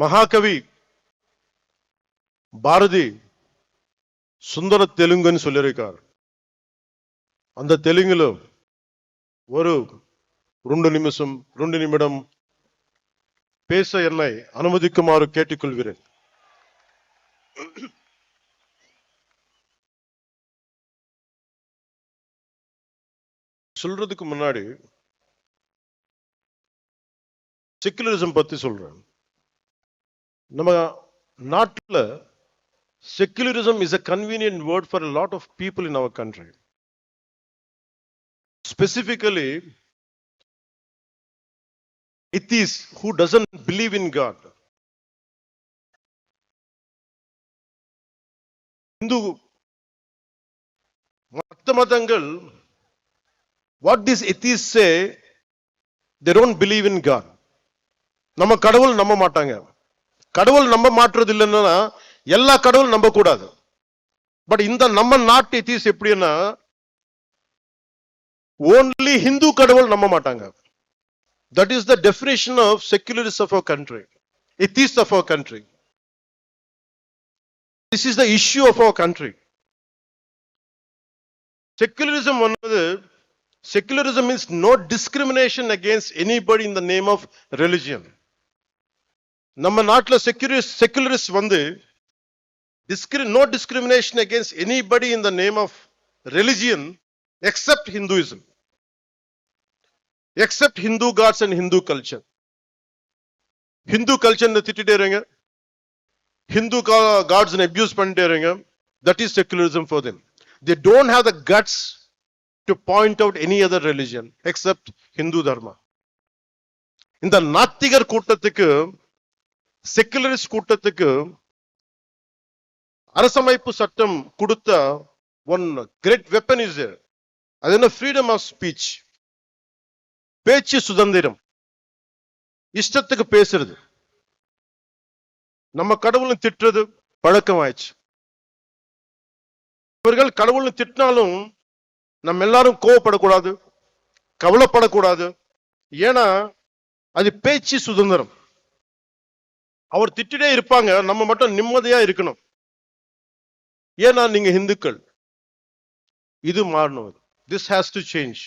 மகாகவி பாரதி சுந்தர தெலுங்குன்னு சொல்லியிருக்கார். அந்த தெலுங்குல ஒரு 2 நிமிடம் பேச என்னை அனுமதிக்குமாறு கேட்டுக்கொள்கிறேன். சொல்றதுக்கு முன்னாடி செக்குலரிசம் பத்தி சொல்றேன். நம்ம நாட்டில் secularism is a convenient word for a lot of people in our country. Specifically, atheists who doesn't believe in God. Hindu Mathamathangal, what these atheists say, they don't believe in God. நம்ம கடவுள் நம்ப மாட்டாங்க. கடவுள் நம்ப மாற்றுறது இல்லைன்னா எல்லா கடவுள் நம்ப கூடாது. பட் இந்த நம்ம நாட்டு எத்திஸ் எப்படின்னா only Hindu கடவுள் நம்ப மாட்டாங்க. That is the definition of secularists of our country, atheists of our country. This is the issue of our country. Secularism means no discrimination against anybody in the name of religion. நம்ம நாட்டுல secularists வந்து no discrimination against anybody in the name of religion except Hinduism, except Hindu gods and Hindu culture. Hindu culture ne திட்டிட்டே இருங்க, Hindu gods ne abuse பண்ணிட்டே இருங்க. That is secularism for them. They don't have the guts to point out any other religion except Hindu dharma. இந்த நாத்திகர் கூட்டத்துக்கு secularist கூட்டத்துக்கு அரசமைப்பு சட்டம் கொடுத்த one great weapon is there. அது என்ன? freedom of speech, பேச்சு சுதந்திரம், இஷ்டத்துக்கு பேசுறது. நம்ம கடவுளை திட்டுறது பழக்கம் ஆயிடுச்சு. இவர்கள் கடவுளை திட்டினாலும் நம்ம எல்லாரும் கோவப்படக்கூடாது, கவலைப்படக்கூடாது. ஏன்னா அது பேச்சு சுதந்திரம். அவர் திட்டிட்டே இருப்பாங்க, நம்ம மட்டும் நிம்மதியா இருக்கணும். ஏன்னா நீங்க இந்துக்கள். இது மாறணும். This has to change.